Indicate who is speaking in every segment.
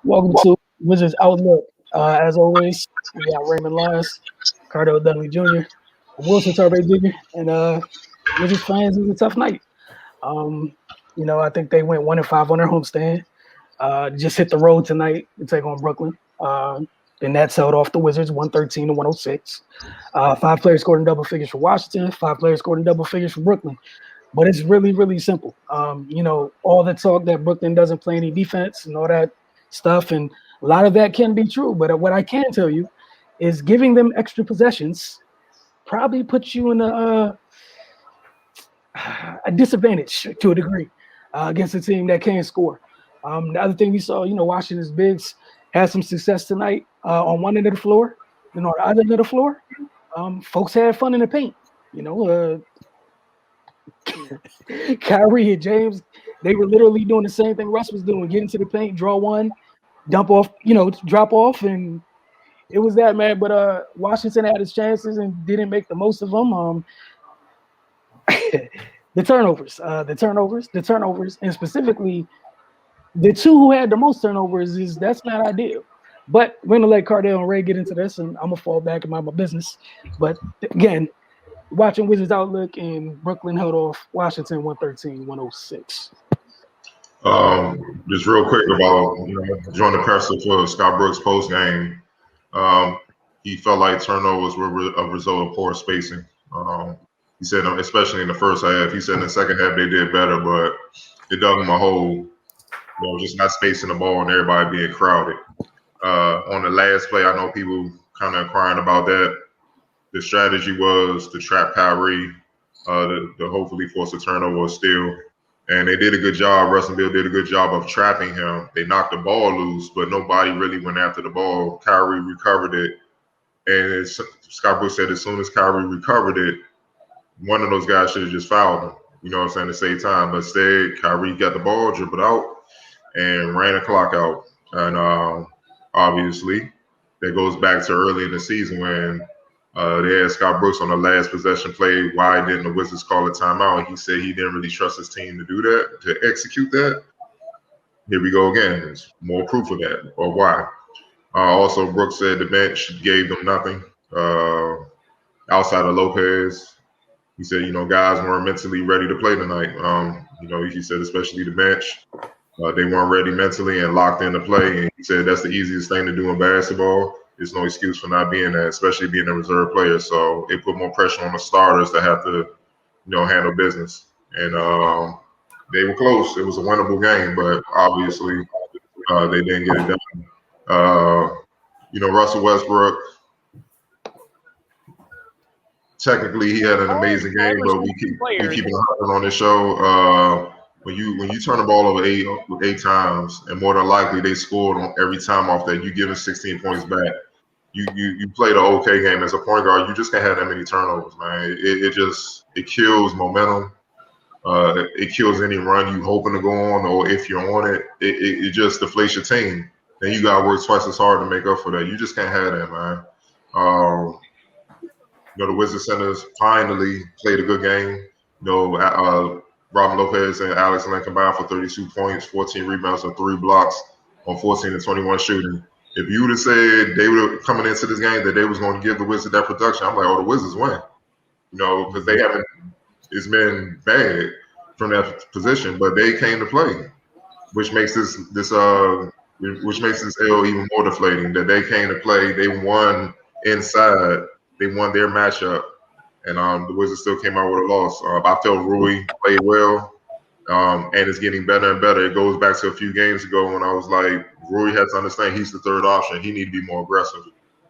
Speaker 1: Welcome to Wizards Outlook. As always, we got Raymond Lyons, Cardo Dudley Jr., Wilson Tarbay Jr., and Wizards fans. It was a tough night. Um, I think they went 1-5 on their homestand. Just hit the road tonight to take on Brooklyn. The Nets held off the Wizards 113 to 106. Five players scored in double figures for Washington. Five players scored in double figures for Brooklyn. But it's really, really simple. All the talk that Brooklyn doesn't play any defense and all that stuff, and a lot of that can be true. But what I can tell you is giving them extra possessions probably puts you in a disadvantage to a degree against a team that can score. The other thing we saw, Washington's bigs had some success tonight on one end of the floor. On the other end of the floor, folks had fun in the paint. Kyrie and James, they were literally doing the same thing Russ was doing, get into the paint, draw one, dump off, drop off, and it was that, man. But Washington had its chances and didn't make the most of them. The turnovers, and specifically the two who had the most turnovers that's not ideal. But we're gonna let Cardell and Ray get into this, and I'm gonna fall back and mind my business. But again, watching Wizards Outlook, and Brooklyn held off Washington 113-106.
Speaker 2: Just real quick about Jordan Pearson for Scott Brooks post game. He felt like turnovers were a result of poor spacing. He said, especially in the first half, he said in the second half they did better, but it dug him a hole. Just not spacing the ball and everybody being crowded. On the last play, I know people kind of crying about that. The strategy was to trap Kyrie, to hopefully force a turnover or steal. And they did a good job. Russ and Bill did a good job of trapping him. They knocked the ball loose, but nobody really went after the ball. Kyrie recovered it. And Scott Brooks said as soon as Kyrie recovered it, one of those guys should have just fouled him, to save time. But instead, Kyrie got the ball, dribbled out, and ran the clock out. And obviously, that goes back to early in the season when they asked Scott Brooks on the last possession play, why didn't the Wizards call a timeout? And he said he didn't really trust his team to do that, to execute that. Here we go again. There's more proof of that, or why. Also, Brooks said the bench gave them nothing outside of Lopez. He said, guys weren't mentally ready to play tonight. He said especially the bench. They weren't ready mentally and locked into play. And he said that's the easiest thing to do in basketball. There's no excuse for not being that, especially being a reserve player. So it put more pressure on the starters to have to, handle business. And they were close. It was a winnable game, but obviously they didn't get it done. Russell Westbrook, technically he had an amazing game, but we keep on this show. When you turn the ball over eight times, and more than likely they scored on every time off that, you give them 16 points back. You played an okay game as a point guard. You just can't have that many turnovers, man. It kills momentum. It kills any run you hoping to go on, or if you're on it, it just deflates your team. Then you gotta work twice as hard to make up for that. You just can't have that, man. The Wizards centers finally played a good game. Robin Lopez and Alex Len combined for 32 points, 14 rebounds, and 3 blocks on 14 and 21 shooting. If you would have said they were coming into this game that they was going to give the Wizards that production, I'm like, the Wizards win. Because it's been bad from that position, but they came to play, which makes this L even more deflating. That they came to play, they won inside, they won their matchup. And the Wizards still came out with a loss. I felt Rui played well, and it's getting better and better. It goes back to a few games ago when I was like, Rui has to understand he's the third option. He need to be more aggressive.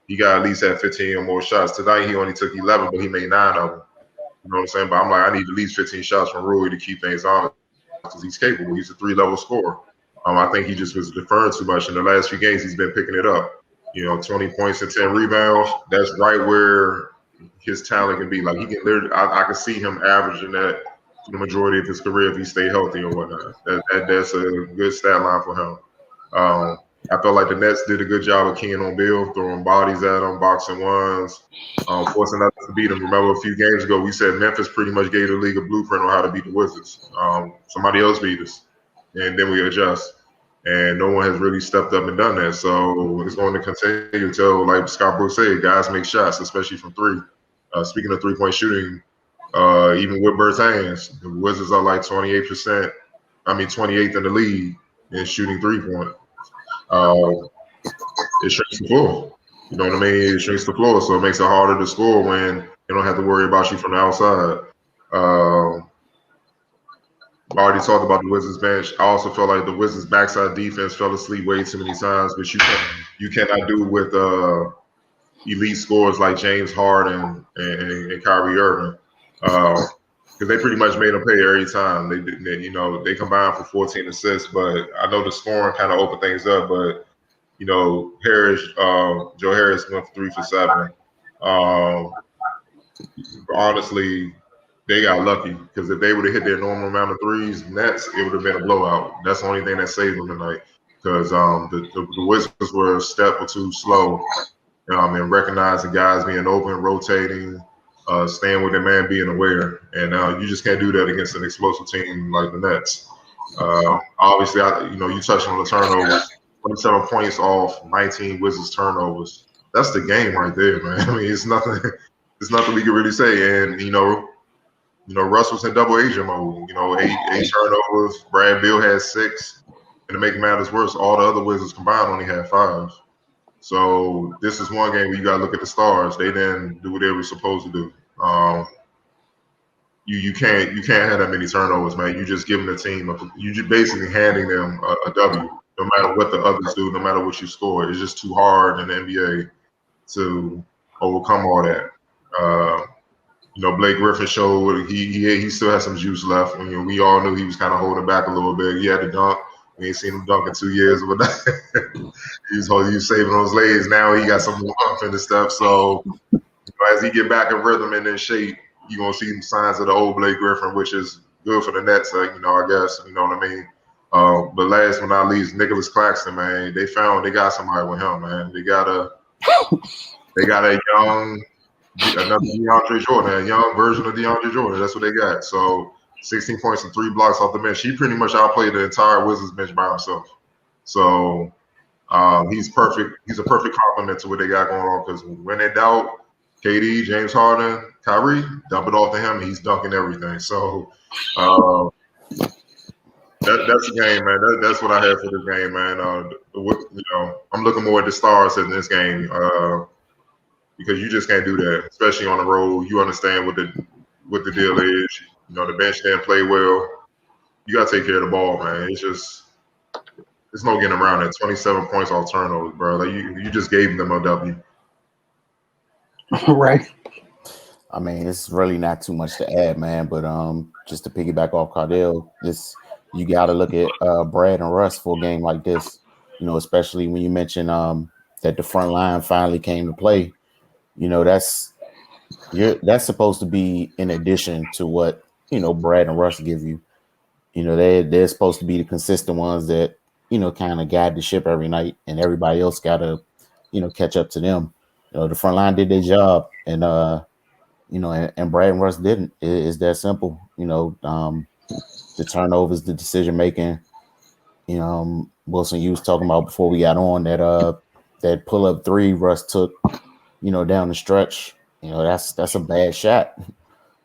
Speaker 2: He got at least have 15 or more shots. Tonight he only took 11, but he made 9 of them. You know what I'm saying? But I'm like, I need at least 15 shots from Rui to keep things honest because he's capable. He's a 3-level scorer. I think he just was deferring too much. In the last few games, he's been picking it up. 20 points and 10 rebounds. That's right where his talent can be. Like he can literally, I can see him averaging that for the majority of his career if he stay healthy or whatnot. That's a good stat line for him. I felt like the Nets did a good job of keying on Bill, throwing bodies at him, boxing ones, forcing us to beat him. Remember a few games ago, we said Memphis pretty much gave the league a blueprint on how to beat the Wizards. Somebody else beat us, and then we adjust. and no one has really stepped up and done that. So it's going to continue until, like Scott Brooks said, guys make shots, especially from three. Speaking of 3-point shooting, even with Bertans, the Wizards are like 28%. I mean, 28th in the league in shooting 3-point. Uh, it shrinks the floor. You know what I mean? It shrinks the floor, so it makes it harder to score when you don't have to worry about you from the outside. I already talked about the Wizards bench. I also felt like the Wizards backside defense fell asleep way too many times, which you cannot do with elite scorers like James Harden and Kyrie Irving, because they pretty much made them pay every time. They combined for 14 assists, but I know the scoring kind of opened things up. But Joe Harris went for 3 for 7. Honestly, they got lucky because if they would have hit their normal amount of threes, Nets, it would have been a blowout. That's the only thing that saved them tonight because the Wizards were a step or two slow and recognizing guys being open, rotating, staying with their man, being aware. And you just can't do that against an explosive team like the Nets. Obviously, you touched on the turnovers. 27 points off 19 Wizards turnovers. That's the game right there, man. I mean, it's nothing. It's nothing we can really say. And Russ was in double agent mode. Eight turnovers. Brad Beal had 6. And to make matters worse, all the other Wizards combined only had 5. So this is one game where you got to look at the stars. They didn't do what they were supposed to do. You can't have that many turnovers, man. You just giving the team you just basically handing them a W. No matter what the others do, no matter what you score, it's just too hard in the NBA to overcome all that. Blake Griffin showed he still has some juice left. We all knew he was kind of holding back a little bit. He had to dunk. We ain't seen him dunk in 2 years, but he was saving those legs. Now he got some more up in the stuff. So as he get back in rhythm and in shape, you're gonna see some signs of the old Blake Griffin, which is good for the Nets. I guess you know what I mean. But last but not least, Nicholas Claxton, man, they got somebody with him, man. They got a young. Another DeAndre Jordan, a young version of DeAndre Jordan. That's what they got. So 16 points and 3 blocks off the bench. He pretty much outplayed the entire Wizards bench by himself. So he's perfect. He's a perfect complement to what they got going on because when in doubt, KD, James Harden, Kyrie, dump it off to him and he's dunking everything. So that's the game, man. That's what I had for this game, man. I'm looking more at the stars in this game. Because you just can't do that, especially on the road. You understand what the deal is. The bench didn't play well. You got to take care of the ball, man. It's no getting around that. 27 points off turnovers, bro. Like you just gave them a W.
Speaker 1: Right.
Speaker 3: I mean, it's really not too much to add, man. But just to piggyback off Cardell, you got to look at Brad and Russ for a game like this. Especially when you mention that the front line finally came to play. That's supposed to be in addition to what Brad and Russ give you. They're supposed to be the consistent ones that kind of guide the ship every night, and everybody else got to catch up to them. The front line did their job, and and Brad and Russ didn't. It's that simple. The turnovers, the decision making. Wilson, you was talking about before we got on that pull up 3 Russ took. Down the stretch, that's a bad shot.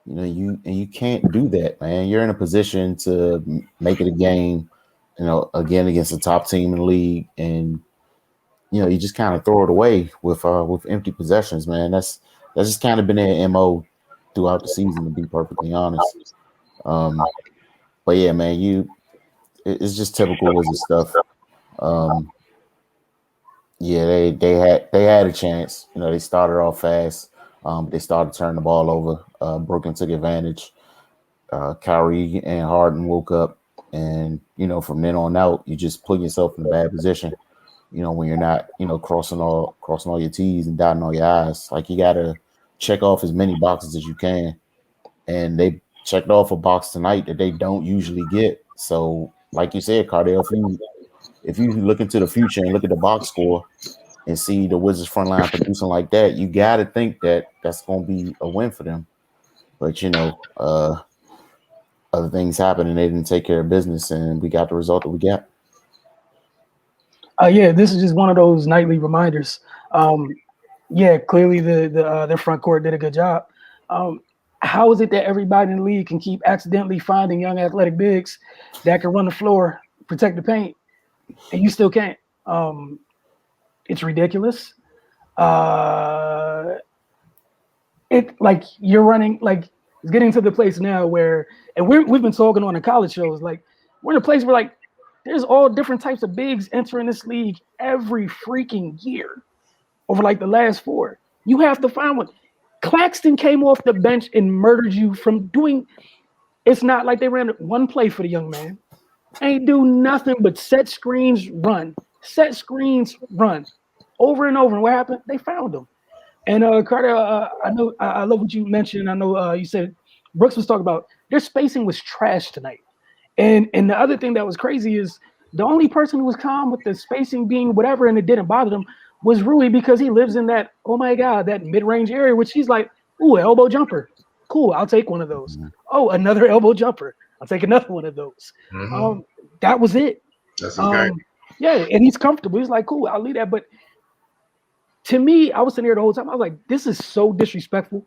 Speaker 3: You can't do that, man. You're in a position to make it a game, again against the top team in the league, and you just kind of throw it away with empty possessions, man. That's just kind of been their MO throughout the season, to be perfectly honest. But yeah, man, it's just typical Wizard stuff. Yeah, they had a chance. They started off fast. They started turning the ball over. Brooklyn took advantage. Kyrie and Harden woke up, and from then on out, you just put yourself in a bad position. When you're not crossing all your T's and dotting all your I's. Like, you gotta check off as many boxes as you can, and they checked off a box tonight that they don't usually get. So, like you said, Cardell, if you look into the future and look at the box score and see the Wizards front line producing like that, you got to think that that's going to be a win for them. But, other things happened and they didn't take care of business, and we got the result that we got.
Speaker 1: Yeah, this is just one of those nightly reminders. Yeah, clearly their front court did a good job. How is it that everybody in the league can keep accidentally finding young athletic bigs that can run the floor, protect the paint, and you still can't? It's ridiculous. It like you're running like it's getting to the place now where, and we've been talking on the college shows, like we're in a place where like there's all different types of bigs entering this league every freaking year over like the last 4. You have to find one. Claxton came off the bench and murdered you from doing. It's not like they ran one play for the young man. Ain't do nothing but set screens, run, over and over. And what happened? They found him. And Carter, I know I love what you mentioned. I know you said Brooks was talking about their spacing was trash tonight. And the other thing that was crazy is the only person who was calm with the spacing being whatever and it didn't bother them was Rui, because he lives in that, oh my God, that mid-range area, which he's like, ooh, elbow jumper. Cool, I'll take one of those. Oh, another elbow jumper. I'll take another one of those.
Speaker 2: Mm-hmm.
Speaker 1: That was it.
Speaker 2: That's his game.
Speaker 1: Yeah, and he's comfortable. He's like, cool, I'll leave that. But to me, I was sitting here the whole time. I was like, this is so disrespectful.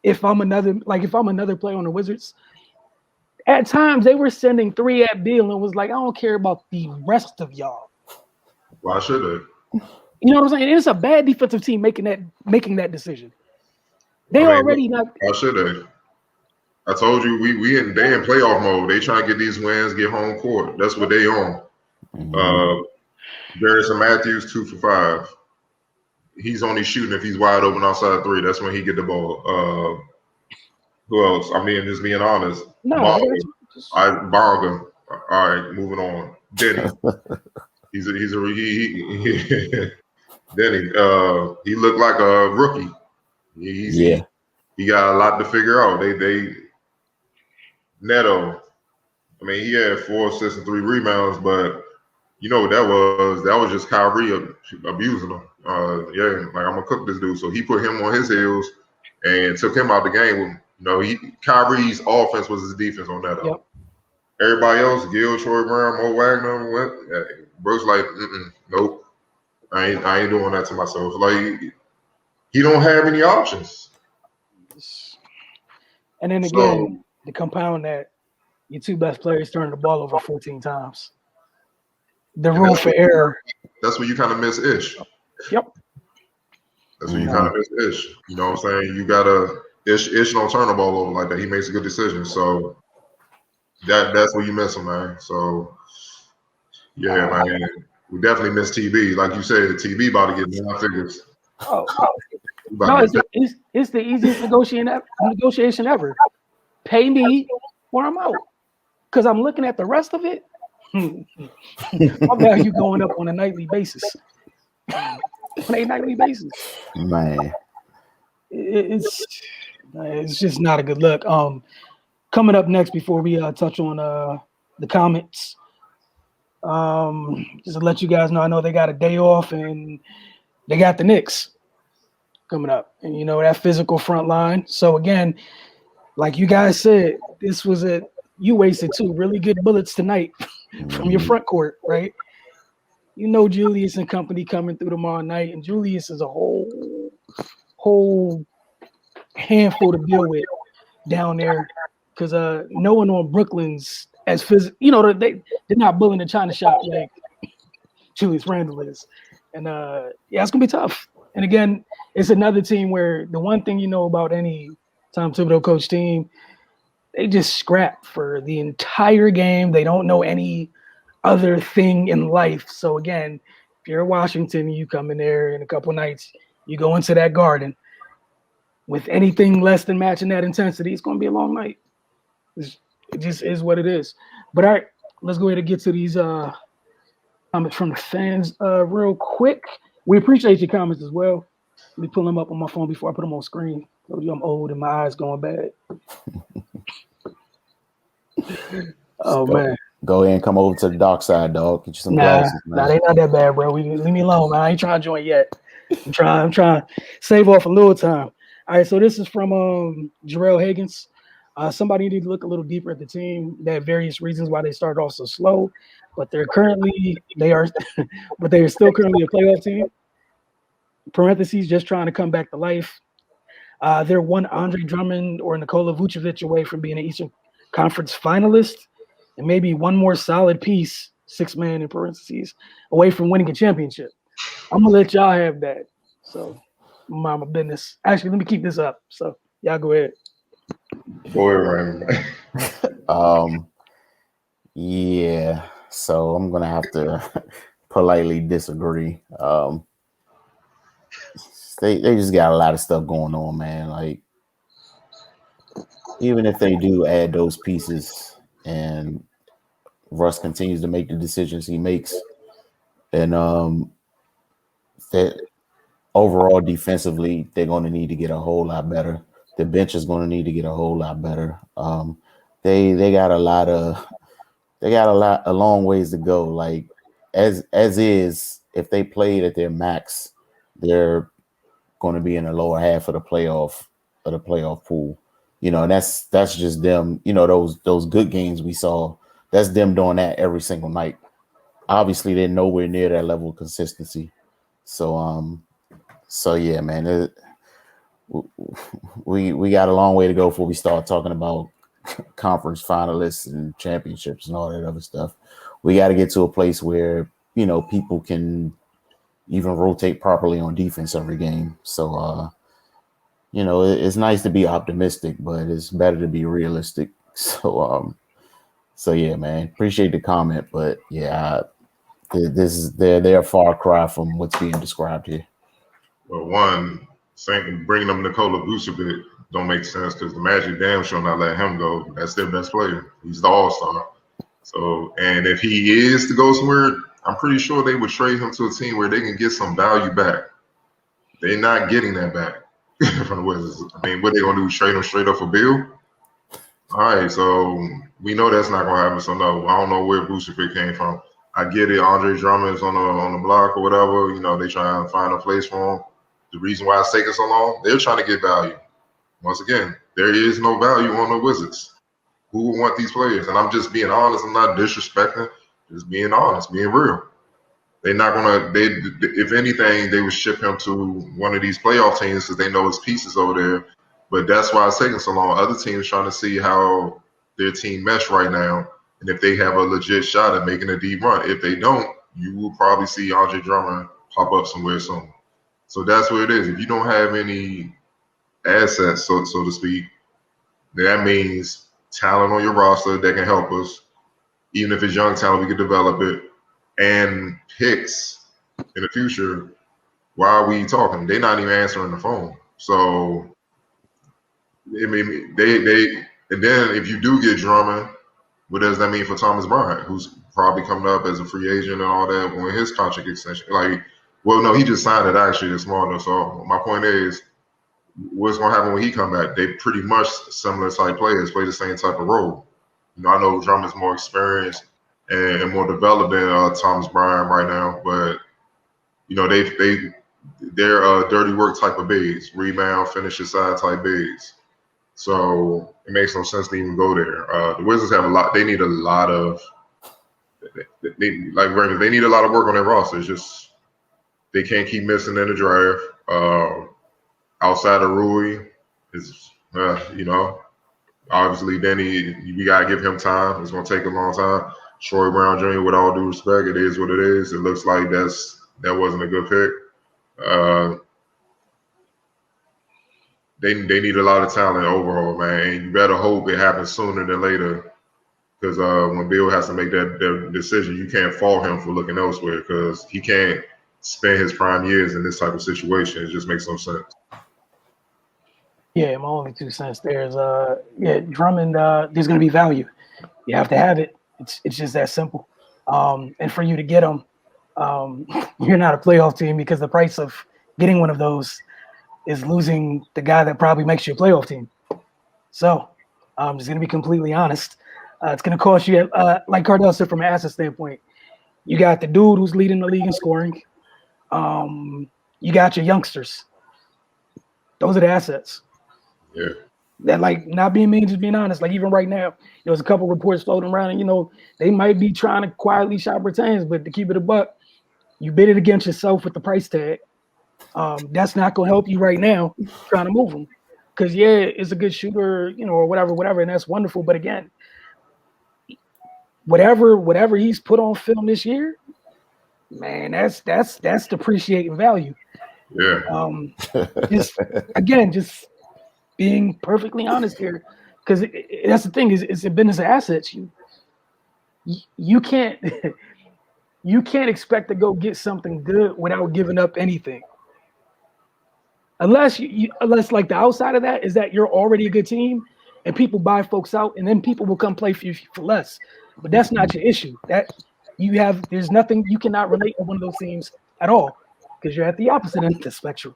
Speaker 1: If I'm another player on the Wizards. At times, they were sending 3 at Beal and was like, I don't care about the rest of y'all.
Speaker 2: Why should they?
Speaker 1: You know what I'm saying? And it's a bad defensive team making that decision. They already not.
Speaker 2: Why should they? I told you they in playoff mode. They trying to get these wins, get home court. That's what they on. Garrison Matthews 2 for 5. He's only shooting if he's wide open outside 3. That's when he get the ball. Who else? I mean, just being honest.
Speaker 1: No,
Speaker 2: Bonga. All right, moving on. Denny. Denny. He looked like a rookie. He got a lot to figure out. They Neto. I mean, he had 4 assists and 3 rebounds, but you know what that was? That was just Kyrie abusing him. Like I'm gonna cook this dude. So he put him on his heels and took him out the game. Kyrie's offense was his defense on that.
Speaker 1: Yep.
Speaker 2: Everybody else, Gil, Troy Brown, Mo Wagner, Brooks like, nope. I ain't doing that to myself. Like he don't have any options.
Speaker 1: And then again, to compound that, your 2 best players turned the ball over 14 times. The room for error.
Speaker 2: That's where you kind of miss Ish.
Speaker 1: Yep.
Speaker 2: That's where you kind of miss Ish. You know what I'm saying? You gotta Ish don't turn the ball over like that. He makes a good decision. So that's where you miss him, man. So yeah, man. We definitely miss TB. Like you said, TB about to get 9 figures.
Speaker 1: No, it's the easiest negotiation ever. Pay me or I'm out. Because I'm looking at the rest of it. My value going up on a nightly basis.
Speaker 3: Man.
Speaker 1: It's just not a good look. Coming up next before we touch on the comments, just to let you guys know, I know they got a day off and they got the Knicks coming up, and that physical front line. So again, like you guys said, you wasted 2 really good bullets tonight from your front court, right? Julius and company coming through tomorrow night, and Julius is a whole handful to deal with down there, because no one on Brooklyn's as physical. They're not bullying the China shop like Julius Randle is, and it's gonna be tough. And again, it's another team where the one thing about any Tom Thibodeau coach team, they just scrap for the entire game. They don't know any other thing in life. So again, if you're Washington, you come in there in a couple nights, you go into that Garden with anything less than matching that intensity, it's going to be a long night. It just is what it is. But all right, let's go ahead and get to these comments from the fans real quick. We appreciate your comments as well. Let me pull them up on my phone before I put them on screen. Told you I'm old and my eyes going bad. Man.
Speaker 3: Go ahead and come over to the dark side, dog. Get you some glasses, man.
Speaker 1: Nah, they not that bad, bro. Leave me alone, man. I ain't trying to join yet. I'm trying to save off a little time. All right, so this is from Jarrell Higgins. Somebody need to look a little deeper at the team. They have various reasons why they started off so slow, but they are, but they are still currently a playoff team. Parentheses, just trying to come back to life. They're one Andre Drummond or Nikola Vucevic away from being an Eastern Conference finalist, and maybe one more solid piece, 6-man in parentheses, away from winning a championship. I'm gonna let y'all have that. So, mind my business. Actually, let me keep this up. So, y'all go ahead.
Speaker 2: Go ahead, Raymond.
Speaker 3: Yeah. So I'm gonna have to politely disagree. They just got a lot of stuff going on, man. Like, even if they do add those pieces and Russ continues to make the decisions he makes, and that overall defensively, they're going to need to get a whole lot better. The bench is going to need to get a whole lot better. They got a long ways to go. Like, as is, if they played at their max, they're going to be in the lower half of the playoff pool. You know, and that's just them. You know, those good games we saw. That's them doing that every single night. Obviously, they're nowhere near that level of consistency. So yeah, man, we got a long way to go before we start talking about conference finalists and championships and all that other stuff. We got to get to a place where, you know, people can even rotate properly on defense every game. So you know, it's nice to be optimistic, but it's better to be realistic. So yeah, man, appreciate the comment, but yeah, they're a far cry from what's being described here.
Speaker 2: Well, one, bringing them Nikola Vucevic don't make sense because the Magic damn sure not let him go. That's their best player. He's the all-star. So, and if he is to go somewhere, I'm pretty sure they would trade him to a team where they can get some value back. They're not getting that back from the Wizards. I mean, what they gonna do? Trade him straight up for Bill? All right, so we know that's not gonna happen. So no, I don't know where Vucevic came from. I get it. Andre Drummond's on the block or whatever. You know, they try to find a place for him. The reason why it's taking so long, they're trying to get value. Once again, there is no value on the Wizards. Who would want these players? And I'm just being honest. I'm not disrespecting. Just being honest, being real. They're not gonna. If anything, they would ship him to one of these playoff teams because they know his pieces over there. But that's why it's taking so long. Other teams trying to see how their team mesh right now, and if they have a legit shot at making a deep run. If they don't, you will probably see Andre Drummond pop up somewhere soon. So that's what it is. If you don't have any assets, so to speak, that means talent on your roster that can help us. Even if it's young talent, we can develop it. And picks in the future. Why are we talking? They're not even answering the phone. So, I mean, they and then if you do get Drummond, what does that mean for Thomas Bryant, who's probably coming up as a free agent and all that when his contract extension? Like, well, no, he just signed it actually this morning. So my point is, what's going to happen when he come back? They pretty much similar type players, play the same type of role. You know, I know Drummond's more experienced and more developed than Thomas Bryant right now, but you know they're dirty work type of bigs, rebound, finish side type bigs. So it makes no sense to even go there. The Wizards have a lot. They need a lot of they need a lot of work on their roster. It's just they can't keep missing in the draft. Outside of Rui, is you know, obviously Denny, we gotta give him time. It's gonna take a long time. Troy Brown Jr., with all due respect, it is what it is. It looks like that wasn't a good pick. They need a lot of talent overall, man. And you better hope it happens sooner than later. Because when Bill has to make that decision, you can't fault him for looking elsewhere because he can't spend his prime years in this type of situation. It just makes no sense.
Speaker 1: Yeah, my only 2 cents there is Drummond. There's going to be value. You have to have it. It's just that simple. And for you to get him, you're not a playoff team because the price of getting one of those is losing the guy that probably makes you a playoff team. So I'm just going to be completely honest. It's going to cost you, like Cardell said, from an asset standpoint. You got the dude who's leading the league in scoring. You got your youngsters. Those are the assets.
Speaker 2: Yeah.
Speaker 1: That like not being mean, just being honest. Like even right now, there was a couple reports floating around, and they might be trying to quietly shop Bertans, but to keep it a buck, you bid it against yourself with the price tag. That's not gonna help you right now trying to move him. Because yeah, it's a good shooter, or whatever, and that's wonderful. But again, whatever he's put on film this year, man, that's depreciating value.
Speaker 2: Yeah.
Speaker 1: Just being perfectly honest here, because that's the thing, is it's a business of assets. You can't you can't expect to go get something good without giving up anything, unless unless like the outside of that is that you're already a good team and people buy folks out, and then people will come play for you for less. But that's not your issue. There's nothing, you cannot relate to one of those teams at all, because you're at the opposite end of the spectrum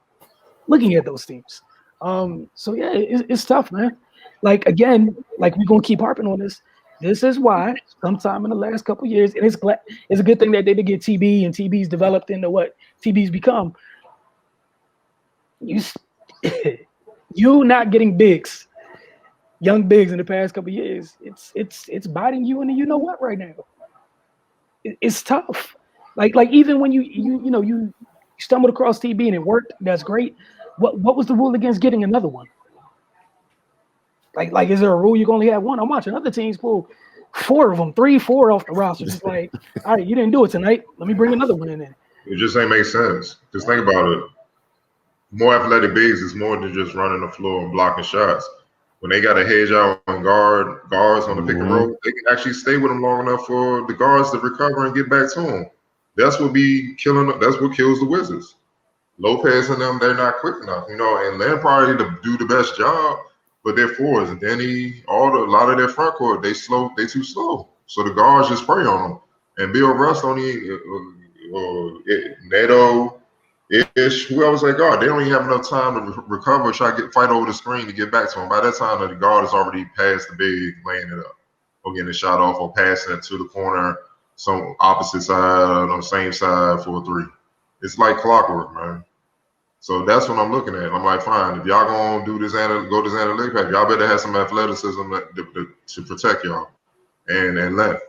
Speaker 1: looking at those teams. So yeah, it's tough, man. Like again, like we're gonna keep harping on this. This is why sometime in the last couple of years, and it's a good thing that they did get TB, and TB's developed into what TB's become. You not getting young bigs in the past couple of years, it's biting you in the what right now. It's tough. Like even when you stumbled across TB and it worked, that's great. What was the rule against getting another one? Like is there a rule you can only have one? I'm watching other teams pull 4 of them, 3, 4 off the roster. Just like, all right, you didn't do it tonight. Let me bring another one in there.
Speaker 2: It just ain't make sense. Just think about it. More athletic bigs is more than just running the floor and blocking shots. When they got a hedge out on guards on the pick and roll, they can actually stay with them long enough for the guards to recover and get back to them. That's what be killing. That's what kills the Wizards. Lopez and them, they're not quick enough, and they're probably to do the best job, but their forwards, and Denny, a lot of their front court, they too slow. So the guards just spray on them. And Bill Russ only, Neto, Ish, whoever's that guard, they don't even have enough time to recover, fight over the screen to get back to him. By that time, the guard is already past the big, laying it up, or getting a shot off, or passing it to the corner, some opposite side, on the same side for a 3. It's like clockwork, man. So that's what I'm looking at. I'm like, fine, if y'all gonna do this analytic pack, y'all better have some athleticism to protect y'all, and length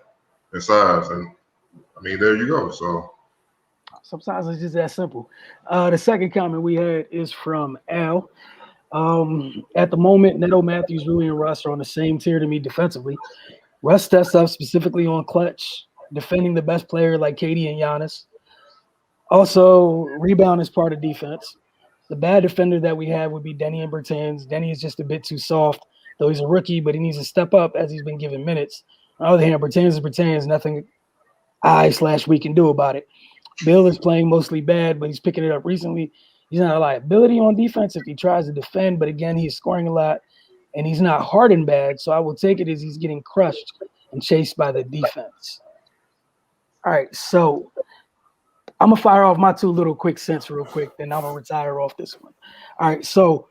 Speaker 2: and size, and I mean, there you go. So.
Speaker 1: Sometimes it's just that simple. The second comment we had is from Al. At the moment, Neto, Matthews, Rui, and Russ are on the same tier to me defensively. Russ steps up specifically on clutch, defending the best player like KD and Giannis. Also, rebound is part of defense. The bad defender that we have would be Denny and Bertans. Denny is just a bit too soft, though he's a rookie, but he needs to step up as he's been given minutes. On the other hand, Bertans is Bertans. Nothing we can do about it. Bill is playing mostly bad, but he's picking it up recently. He's not a liability on defense if he tries to defend, but again, he's scoring a lot, and he's not hard and bad, so I will take it as he's getting crushed and chased by the defense. All right, so I'm going to fire off my 2 little quick cents real quick, then I'm going to retire off this one. All right, so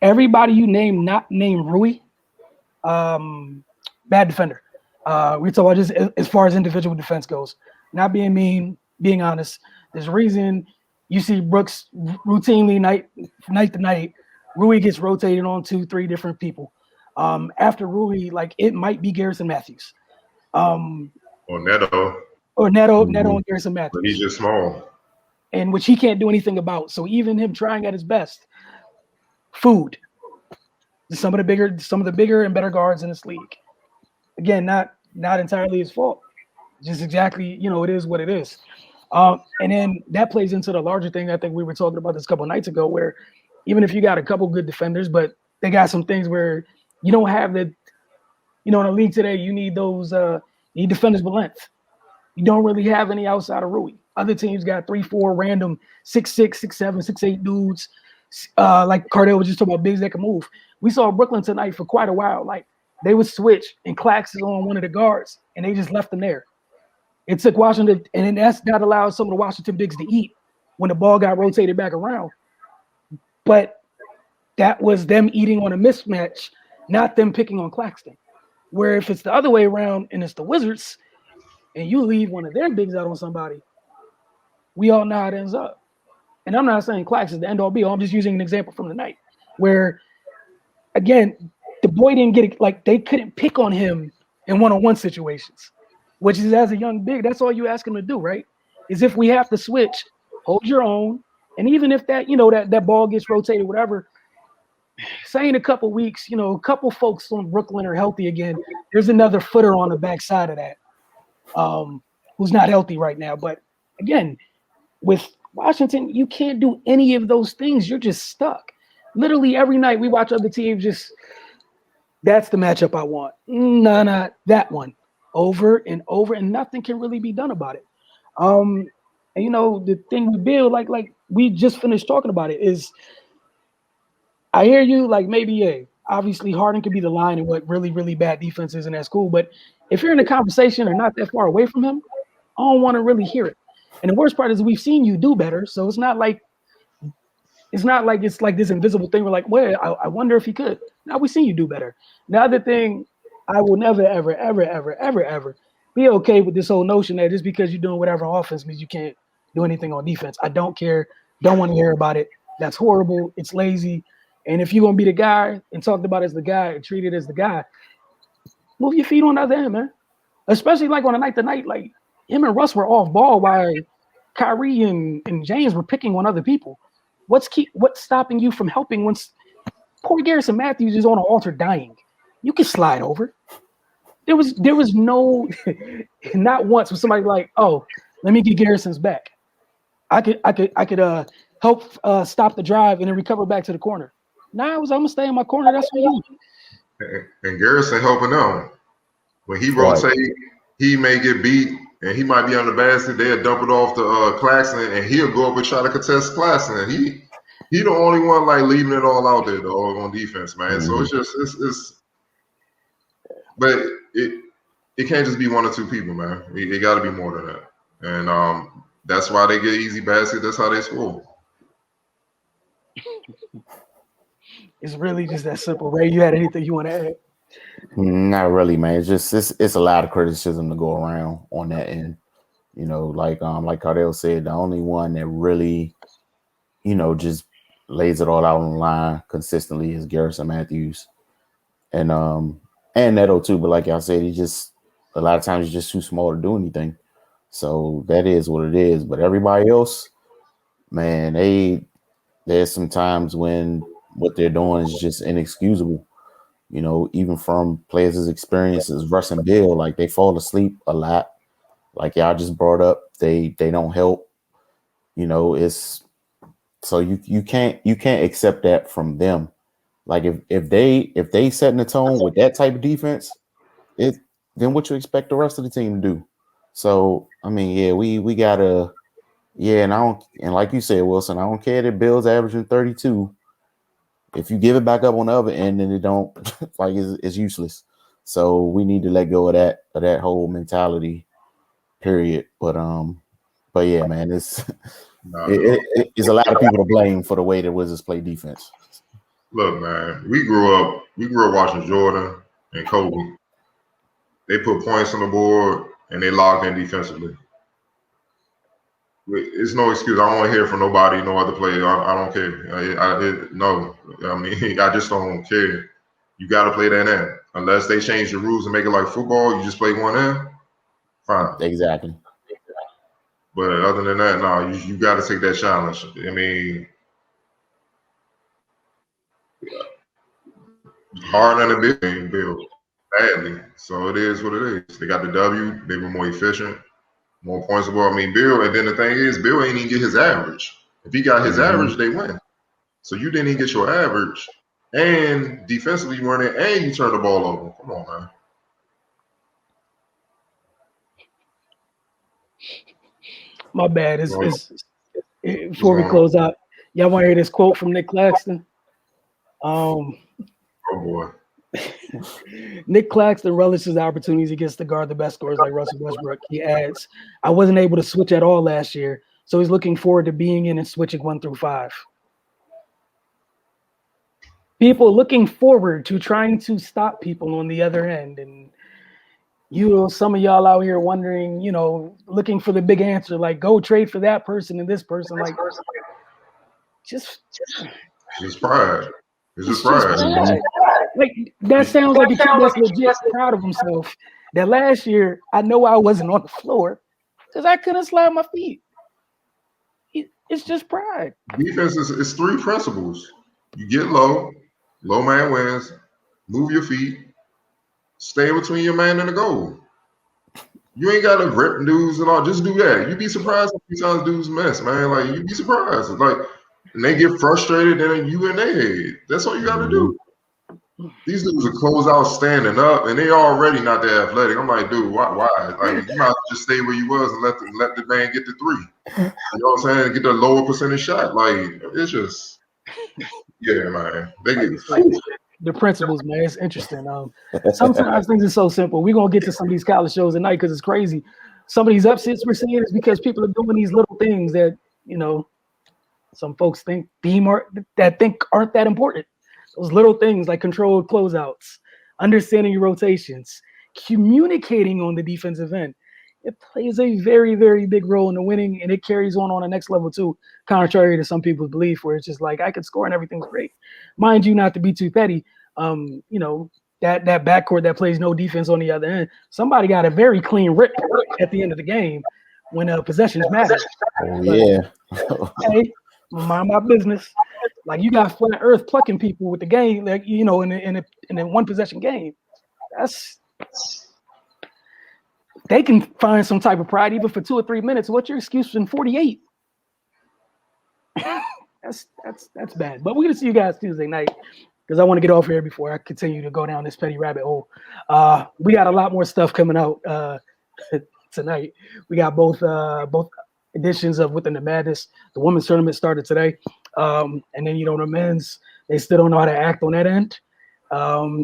Speaker 1: everybody you name, not named Rui, bad defender. We talk about just as far as individual defense goes. Not being mean, being honest. There's a reason you see Brooks routinely night to night. Rui gets rotated on 2, 3 different people. After Rui, like it might be Garrison Matthews.
Speaker 2: Or Neto.
Speaker 1: Or Neto and Garrison Matthews.
Speaker 2: But he's just small.
Speaker 1: And which he can't do anything about. So even him trying at his best, food. Some of the bigger and better guards in this league. Again, not entirely his fault. Just exactly, it is what it is. And then that plays into the larger thing I think we were talking about this a couple of nights ago, where even if you got a couple good defenders, but they got some things where you don't have the, in the league today, you need those, you need defenders with length. You don't really have any outside of Rui. Other teams got 3, 4 random 6'6", 6'7", 6'8" dudes. Like Cardell was just talking about bigs that can move. We saw Brooklyn tonight for quite a while. Like they would switch and Clax is on one of the guards and they just left him there. It took Washington, and then that allowed some of the Washington bigs to eat when the ball got rotated back around. But that was them eating on a mismatch, not them picking on Claxton. Where if it's the other way around and it's the Wizards and you leave one of their bigs out on somebody, we all know how it ends up. And I'm not saying Clax is the end-all be-all. I'm just using an example from the night where again, the boy didn't get it. Like they couldn't pick on him in one-on-one situations, which is as a young big. That's all you ask him to do, right? Is if we have to switch, hold your own, and even if that that ball gets rotated, whatever. Say in a couple weeks, a couple folks on Brooklyn are healthy again. There's another footer on the backside of that, who's not healthy right now. But again, with Washington, you can't do any of those things. You're just stuck. Literally every night we watch other teams just, that's the matchup I want. No, not that one. Over and over, and nothing can really be done about it. And the thing with Bill, like we just finished talking about it, is I hear you, like maybe obviously Harden could be the line in what really, really bad defense is, and that's cool. But if you're in a conversation or not that far away from him, I don't want to really hear it. And the worst part is we've seen you do better, so it's not like it's like this invisible thing. We're like, well, I wonder if he could. Now we've seen you do better. The other thing, I will never, ever, ever, ever, ever, ever be okay with this whole notion that just because you're doing whatever on offense means you can't do anything on defense. I don't care. Don't want to hear about it. That's horrible. It's lazy. And if you're going to be the guy and talked about as the guy and treated as the guy, move your feet on the other end, man. Especially like on a night-to-night, like him and Russ were off ball while Kyrie and James were picking on other people. What's stopping you from helping once poor Garrison Matthews is on an altar dying? You can slide over. There was no, not once was somebody like, oh, let me get Garrison's back. I could help stop the drive and then recover back to the corner. Nah, I'm gonna stay in my corner. That's for you.
Speaker 2: And Garrison helping them. When he rotate, he may get beat and he might be on the basket. They'll dump it off to Claxton and he'll go up and try to contest Claxton. And he the only one like leaving it all out there though on defense, man. Mm-hmm. So it's just but it can't just be one or two people, man. It got to be more than that. And that's why they get easy basket. That's how they score.
Speaker 1: It's really just that simple. Ray, you had anything you want to add?
Speaker 3: Not really, man. It's just it's a lot of criticism to go around on that end. Like Cardell said, the only one that really, just lays it all out on the line consistently is Garrison Matthews. And Neto too, but like y'all said, a lot of times he's just too small to do anything. So that is what it is. But everybody else, man, there's some times when what they're doing is just inexcusable. Even from players' as experienced as Russ and Bill, like they fall asleep a lot. Like y'all just brought up, they don't help. It's so you can't accept that from them. Like if they setting the tone with that type of defense, then what you expect the rest of the team to do? So I mean, yeah, we gotta, and like you said, Wilson, I don't care that Bill's averaging 32. If you give it back up on the other end, then it don't like it's useless. So we need to let go of that whole mentality, period. But yeah, man, it's a lot of people to blame for the way the Wizards play defense.
Speaker 2: Look, man, we grew up watching Jordan and Kobe. They put points on the board and they locked in defensively. It's no excuse. I don't want to hear from nobody, no other player. I don't care. No, I mean, I just don't care. You got to play that end. Unless they change the rules and make it like football, you just play one end. Fine.
Speaker 3: Exactly.
Speaker 2: But other than that, no, you got to take that challenge. I mean, Harden and the Bill badly. So it is what it is. They got the W. They were more efficient. More points of ball. I mean, Bill, and then the thing is, Bill ain't even get his average. If he got his average, they win. So you didn't even get your average. And defensively, you weren't in, and you turned the ball over. Come on, man.
Speaker 1: My bad. Before we close out, y'all want to hear this quote from Nick Claxton?
Speaker 2: Oh, boy.
Speaker 1: Nick Claxton relishes opportunities he gets to guard the best scorers like Russell Westbrook. He adds, I wasn't able to switch at all last year, so he's looking forward to being in and switching 1 through 5. People looking forward to trying to stop people on the other end. And some of y'all out here wondering, looking for the big answer, like go trade for that person and this person. Like,
Speaker 2: just pride. It's just pride.
Speaker 1: Like that sounds like a kid that's legit proud of himself. That last year, I know I wasn't on the floor because I couldn't slide my feet. It's just pride.
Speaker 2: Defense is three principles. You get low man wins, move your feet, stay between your man and the goal. You ain't got to rip dudes and all. Just do that. You'd be surprised how many times dudes miss, man. Like, you'd be surprised. Like, and they get frustrated, then you in their head. That's all you got to do. These dudes will close out standing up, and they already not that athletic. I'm like, dude, why? Like, you might as well just stay where you was and let the man get the three. You know what I'm saying? Get the lower percentage shot. Like, it's just, yeah, man. They get
Speaker 1: the principles, man. It's interesting. Sometimes things are so simple. We're gonna get to some of these college shows tonight because it's crazy. Some of these upsets we're seeing is because people are doing these little things that some folks think aren't that important. Those little things like controlled closeouts, understanding your rotations, communicating on the defensive end. It plays a very, very big role in the winning, and it carries on the next level too, contrary to some people's belief, where it's just like, I could score and everything's great. Mind you, not to be too petty, that backcourt that plays no defense on the other end, somebody got a very clean rip at the end of the game when possessions matter.
Speaker 3: Oh, yeah.
Speaker 1: Hey, mind my business. Like, you got flat earth plucking people with the game, like, in a one possession game. They can find some type of pride even for 2 or 3 minutes. What's your excuse in 48? That's bad. But we're gonna see you guys Tuesday night because I want to get off here before I continue to go down this petty rabbit hole. We got a lot more stuff coming out tonight. We got both editions of Within the Madness. The women's tournament started today, and then the men's, they still don't know how to act on that end.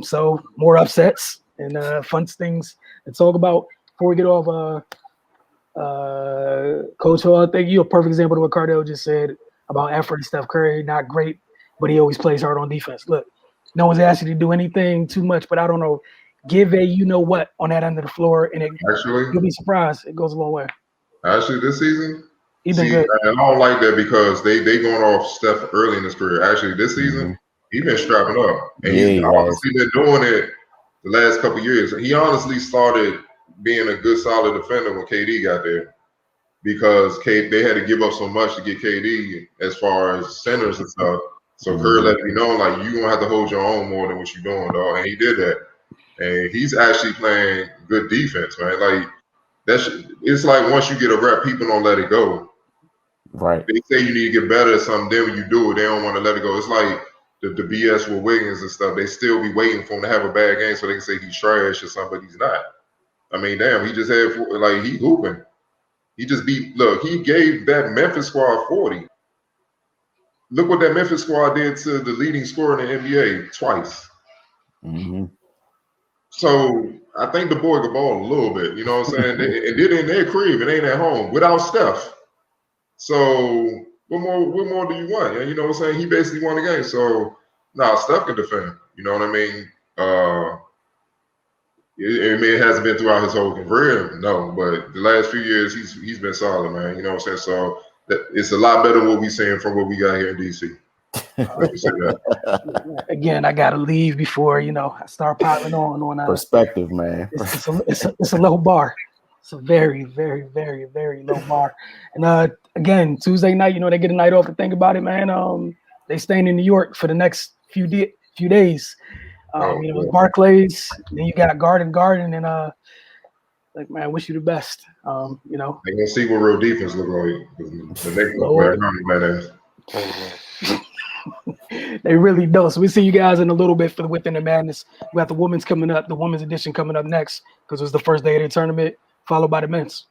Speaker 1: So more upsets and fun things to talk about. Before we get off, Coach Hall, I think you're a perfect example of what Cardell just said about effort and Steph Curry. Not great, but he always plays hard on defense. Look, no one's asked you to do anything too much, but I don't know. Give a what on that end of the floor, and you'll be surprised. It goes a long way.
Speaker 2: Actually, this season,
Speaker 1: he's been good.
Speaker 2: I don't like that because they going off Steph early in his career. Actually, this season, he's been strapping up, and he's honestly been doing it the last couple of years. He honestly started being a good, solid defender when KD got there because they had to give up so much to get KD as far as centers and stuff. So Curry let it be known, like, you're going to have to hold your own more than what you're doing, dog. And he did that. And he's actually playing good defense, man. Like, it's like once you get a rep, people don't let it go.
Speaker 3: Right.
Speaker 2: They say you need to get better at something, then when you do it, they don't want to let it go. It's like the BS with Wiggins and stuff. They still be waiting for him to have a bad game so they can say he's trash or something, but he's not. I mean, damn, he just had, like, he hooping. He just he gave that Memphis squad 40. Look what that Memphis squad did to the leading scorer in the NBA twice.
Speaker 3: Mm-hmm.
Speaker 2: So I think the boy could ball a little bit, you know what I'm saying? And did it in their crib, it ain't at home, without Steph. So what more do you want? You know what I'm saying? He basically won the game. So Steph can defend, you know what I mean? It hasn't been throughout his whole career, no, but the last few years he's been solid, man. You know what I'm saying? So it's a lot better what we're seeing from what we got here in DC.
Speaker 1: Again, I gotta leave before I start piling on
Speaker 3: perspective, man.
Speaker 1: It's a low bar. It's a very, very, very, very low bar. And again, Tuesday night, they get a night off to think about it, man. They staying in New York for the next few days. Barclays, then you got Garden, and like, man, I wish you the best.
Speaker 2: They gonna see what real defense look like. The next
Speaker 1: one, they really don't. So we see you guys in a little bit for the Within the Madness. We got the women's coming up, the women's edition coming up next because it was the first day of the tournament, followed by the men's.